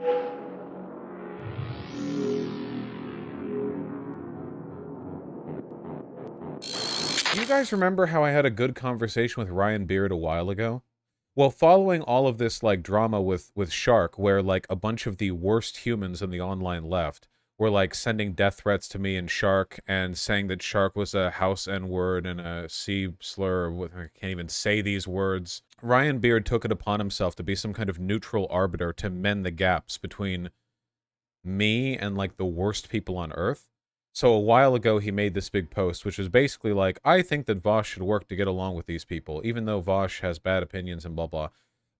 You guys remember how I had a good conversation with Ryan Beard a while ago? Well, following all of this, like, drama with Shark, where, like, a bunch of the worst humans in the online left were, like, sending death threats to me and Shark and saying that Shark was a house N-word and a C slur, I can't even say these words. Ryan Beard took it upon himself to be some kind of neutral arbiter to mend the gaps between me and, like, the worst people on Earth. So a while ago, he made this big post, which was basically like, I think that Vaush should work to get along with these people, even though Vaush has bad opinions and blah, blah.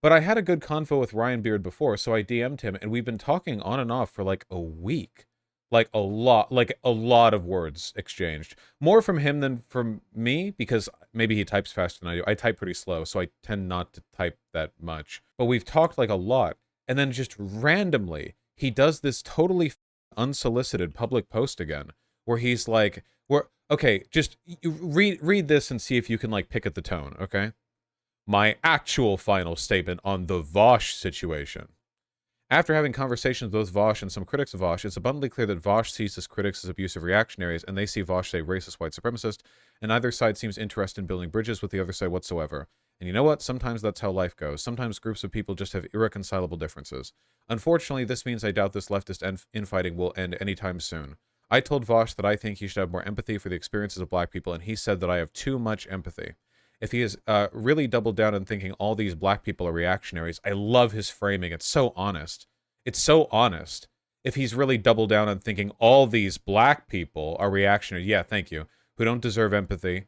But I had a good convo with Ryan Beard before, so I DM'd him, and we've been talking on and off for, like, a week. Like, a lot of words exchanged. More from him than from me, because maybe he types faster than I do. I type pretty slow, so I tend not to type that much. But we've talked, like, a lot, and then just randomly, he does this totally unsolicited public post again, where he's like, okay, just read this and see if you can, like, pick at the tone, okay? My actual final statement on the Vaush situation. After having conversations with both Vaush and some critics of Vaush, it's abundantly clear that Vaush sees his critics as abusive reactionaries, and they see Vaush as a racist white supremacist, and neither side seems interested in building bridges with the other side whatsoever. And you know what? Sometimes that's how life goes. Sometimes groups of people just have irreconcilable differences. Unfortunately, this means I doubt this leftist infighting will end anytime soon. I told Vaush that I think he should have more empathy for the experiences of black people, and he said that I have too much empathy. If he has really doubled down on thinking all these black people are reactionaries, I love his framing. It's so honest. It's so honest. If he's really doubled down on thinking all these black people are reactionary, yeah, thank you, who don't deserve empathy.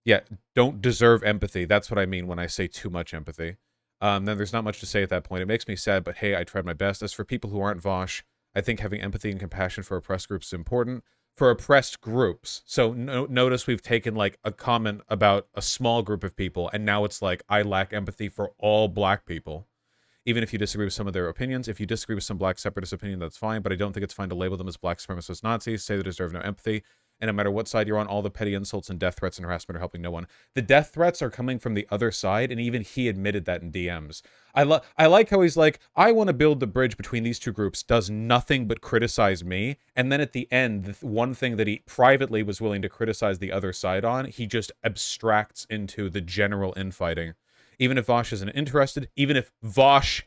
Yeah, don't deserve empathy. That's what I mean when I say too much empathy. Then there's not much to say at that point. It makes me sad, but hey, I tried my best. As for people who aren't Vaush, I think having empathy and compassion for oppressed groups is important. For oppressed groups. So notice we've taken, like, a comment about a small group of people, and now it's like, I lack empathy for all black people. Even if you disagree with some of their opinions. If you disagree with some black separatist opinion, that's fine, but I don't think it's fine to label them as black supremacist Nazis, say they deserve no empathy, and no matter what side you're on, all the petty insults and death threats and harassment are helping no one. The death threats are coming from the other side, and even he admitted that in DMs. I like how he's like, I want to build the bridge between these two groups, does nothing but criticize me, and then at the end, the one thing that he privately was willing to criticize the other side on, he just abstracts into the general infighting. Even if Vaush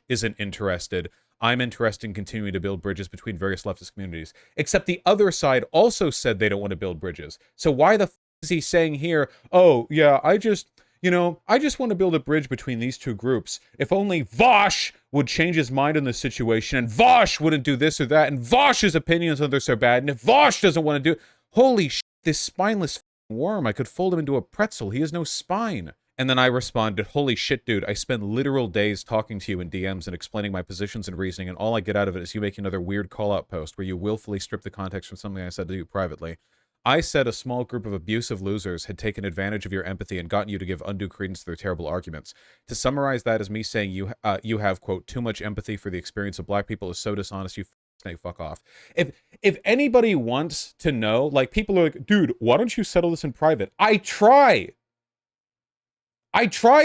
isn't interested, I'm interested in continuing to build bridges between various leftist communities. Except the other side also said they don't want to build bridges. So why the f is he saying here, oh, yeah, I just want to build a bridge between these two groups. If only Vaush would change his mind on this situation, and Vaush wouldn't do this or that, and Vaush's opinions on this are bad, and if Vaush doesn't want to do... Holy shit, this spineless worm, I could fold him into a pretzel. He has no spine. And then I responded, holy shit, dude, I spend literal days talking to you in DMs and explaining my positions and reasoning, and all I get out of it is you making another weird call-out post where you willfully strip the context from something I said to you privately. I said a small group of abusive losers had taken advantage of your empathy and gotten you to give undue credence to their terrible arguments. To summarize that as me saying you have, quote, too much empathy for the experience of black people is so dishonest, you snake, fuck off. If anybody wants to know, like, people are like, dude, why don't you settle this in private? I try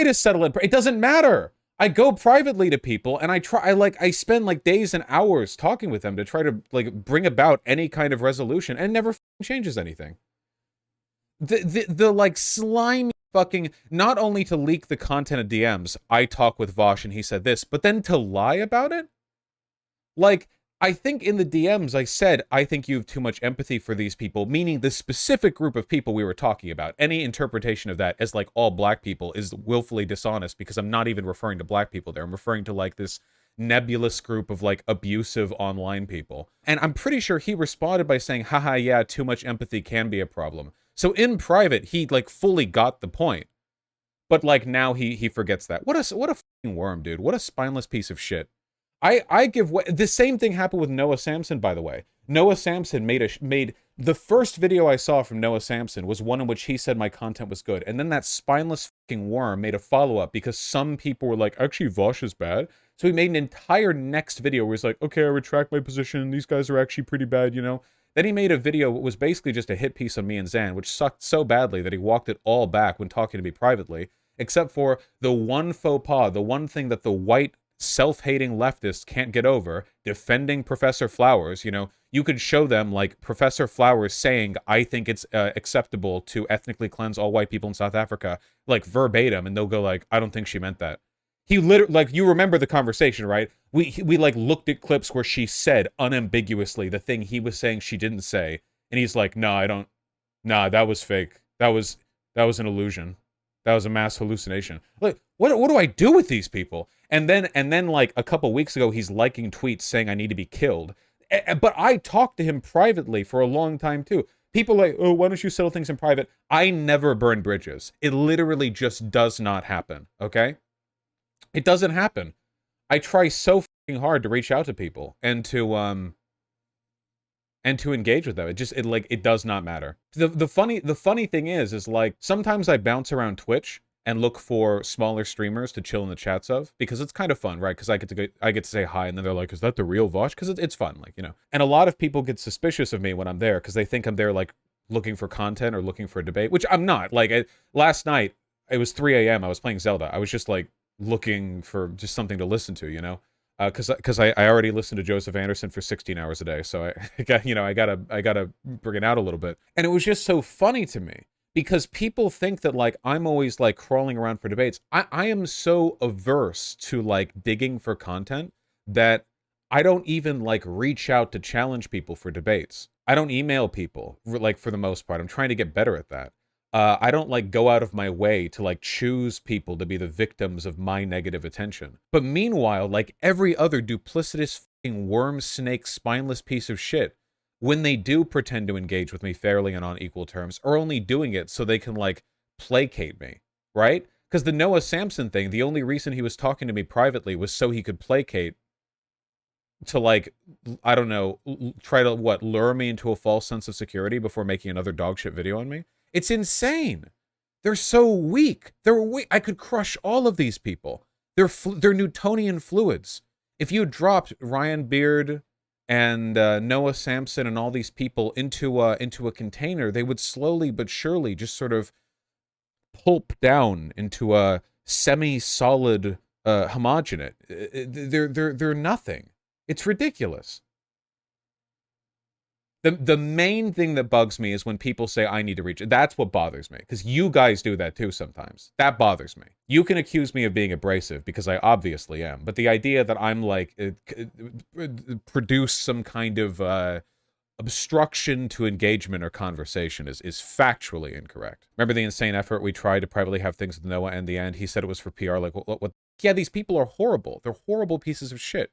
to settle it. It doesn't matter. I go privately to people and I spend like days and hours talking with them to try to, like, bring about any kind of resolution, and it never changes anything. The like slimy fucking, not only to leak the content of DMs, I talk with Vaush and he said this, but then to lie about it? Like, I think in the DMs I said, I think you have too much empathy for these people, meaning the specific group of people we were talking about. Any interpretation of that as, like, all black people is willfully dishonest, because I'm not even referring to black people there. I'm referring to, like, this nebulous group of, like, abusive online people. And I'm pretty sure he responded by saying, haha, yeah, too much empathy can be a problem. So in private, he, like, fully got the point. But, like, now he forgets that. What a fucking worm, dude. What a spineless piece of shit. I give way. The same thing happened with Noah Samsen, by the way. Noah Samsen made the first video I saw from Noah Samsen was one in which he said my content was good, and then that spineless fucking worm made a follow-up because some people were like, actually Vaush is bad. So he made an entire next video where he's like, okay, I retract my position. These guys are actually pretty bad, you know. Then he made a video that was basically just a hit piece on me and Zan, which sucked so badly that he walked it all back when talking to me privately, except for the one faux pas, the one thing that the white self-hating leftists can't get over, defending Professor Flowers. You know, you could show them like Professor Flowers saying, I think it's acceptable to ethnically cleanse all white people in South Africa, like verbatim, and they'll go like, I don't think she meant that. He literally, like, you remember the conversation, right? We like looked at clips where she said unambiguously the thing he was saying she didn't say, and he's like, no, I don't. Nah, that was fake. That was an illusion. That was a mass hallucination. Like, what do I do with these people? And then like a couple weeks ago, he's liking tweets saying I need to be killed. But I talked to him privately for a long time too. People like, oh, why don't you settle things in private? I never burn bridges. It literally just does not happen. Okay, it doesn't happen. I try so fucking hard to reach out to people and to engage with them. It does not matter. The funny thing is like sometimes I bounce around Twitch and look for smaller streamers to chill in the chats of, because it's kind of fun, right? Because I get to say hi, and then they're like, "Is that the real Vaush?" Because it's fun, like, you know. And a lot of people get suspicious of me when I'm there because they think I'm there like looking for content or looking for a debate, which I'm not. Like last night, it was 3 a.m. I was playing Zelda. I was just like looking for just something to listen to, you know. Because I already listened to Joseph Anderson for 16 hours a day, so I got, you know, I gotta bring it out a little bit. And it was just so funny to me because people think that like I'm always like crawling around for debates. I am so averse to like digging for content that I don't even like reach out to challenge people for debates. I don't email people, like, for the most part. I'm trying to get better at that. I don't like go out of my way to like choose people to be the victims of my negative attention. But meanwhile, like every other duplicitous fucking worm, snake, spineless piece of shit, when they do pretend to engage with me fairly and on equal terms, are only doing it so they can like placate me, right? Because the Noah Samson thing, the only reason he was talking to me privately was so he could placate, to like, I don't know, try to what, lure me into a false sense of security before making another dogshit video on me. It's insane. They're so weak. They're weak. I could crush all of these people. They're Newtonian fluids. If you dropped Ryan Beard and Noah Samson and all these people into a container, they would slowly but surely just sort of pulp down into a semi-solid homogenate. They're nothing. It's ridiculous. The main thing that bugs me is when people say I need to reach. That's what bothers me, because you guys do that too sometimes. That bothers me. You can accuse me of being abrasive because I obviously am, but the idea that I'm like produce some kind of obstruction to engagement or conversation is factually incorrect. Remember the insane effort we tried to privately have things with Noah and the end? He said it was for PR. Like what? Yeah, these people are horrible. They're horrible pieces of shit.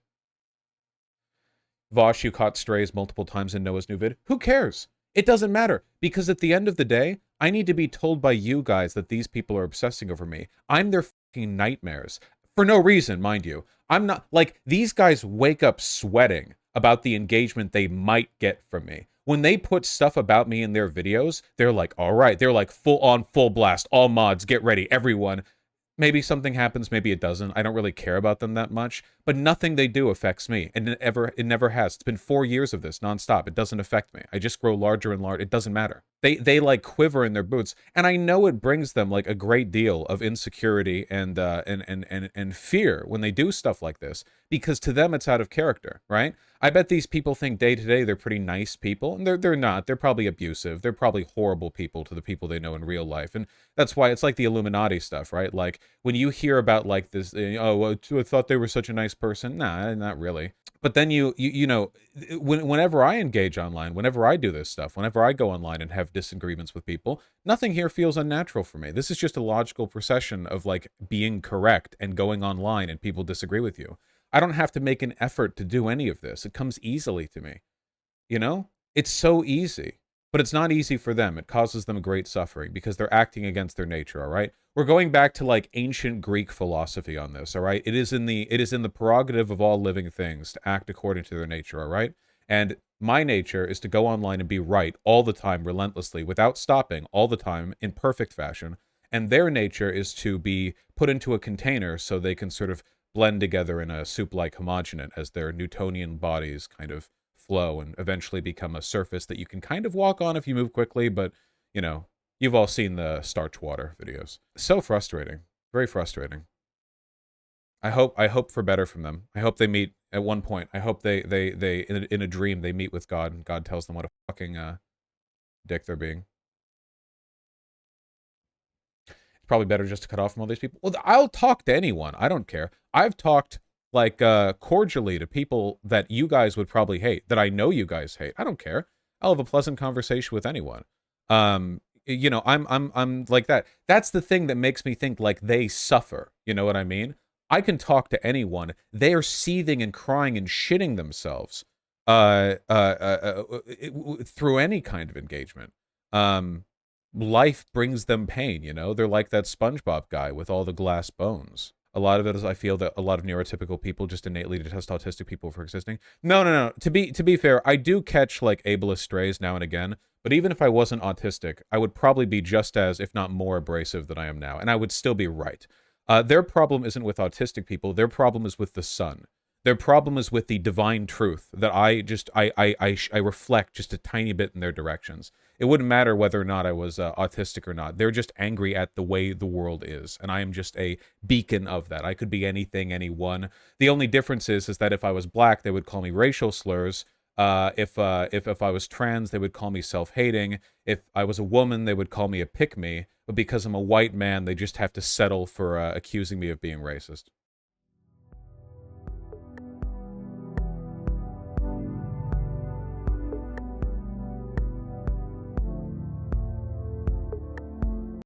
Vaush, you caught strays multiple times in Noah's new vid. Who cares? It doesn't matter, because at the end of the day, I need to be told by you guys that these people are obsessing over me. I'm their fucking nightmares. For no reason, mind you. I'm not, like, these guys wake up sweating about the engagement they might get from me. When they put stuff about me in their videos, they're like, all right, they're like full on, full blast, all mods, get ready, everyone. Maybe something happens, maybe it doesn't. I don't really care about them that much, but nothing they do affects me, and it never has. It's been 4 years of this nonstop. It doesn't affect me. I just grow larger and larger. It doesn't matter. They like quiver in their boots, and I know it brings them like a great deal of insecurity and fear when they do stuff like this, because to them it's out of character, right? I bet these people think day to day they're pretty nice people, and they're not. They're probably abusive. They're probably horrible people to the people they know in real life, and that's why it's like the Illuminati stuff, right? Like when you hear about like this, oh, well, I thought they were such a nice person. Nah, not really. But then you know, whenever I engage online, whenever I do this stuff, whenever I go online and have disagreements with people, nothing here feels unnatural for me. This is just a logical procession of like being correct and going online and people disagree with you. I don't have to make an effort to do any of this. It comes easily to me. You know? It's so easy. But it's not easy for them. It causes them great suffering because they're acting against their nature, all right? We're going back to like ancient Greek philosophy on this, all right? It is in the prerogative of all living things to act according to their nature, all right? And my nature is to go online and be right all the time, relentlessly, without stopping, all the time, in perfect fashion. And their nature is to be put into a container so they can sort of blend together in a soup-like homogenate as their Newtonian bodies kind of flow and eventually become a surface that you can kind of walk on if you move quickly, but, you know, you've all seen the starch water videos. So frustrating. Very frustrating. I hope for better from them. I hope they meet at one point. I hope they in a dream they meet with God and God tells them what a fucking dick they're being. It's probably better just to cut off from all these people. Well, I'll talk to anyone. I don't care. I've talked like cordially to people that you guys would probably hate, that I know you guys hate. I don't care. I'll have a pleasant conversation with anyone. I'm like that. That's the thing that makes me think like they suffer. You know what I mean? I can talk to anyone. They are seething and crying and shitting themselves through any kind of engagement. Um, Life brings them pain, you know? They're like that SpongeBob guy with all the glass bones. A lot of it is I feel that a lot of neurotypical people just innately detest autistic people for existing. No, no, no. To be fair, I do catch like ableist strays now and again, but even if I wasn't autistic, I would probably be just as, if not more, abrasive than I am now, and I would still be right. Their problem isn't with autistic people. Their problem is with the sun. Their problem is with the divine truth that I reflect just a tiny bit in their directions. It wouldn't matter whether or not I was autistic or not. They're just angry at the way the world is, and I am just a beacon of that. I could be anything, anyone. The only difference is that if I was black, they would call me racial slurs. If I was trans, they would call me self-hating. If I was a woman, they would call me a pick-me. But because I'm a white man, they just have to settle for accusing me of being racist.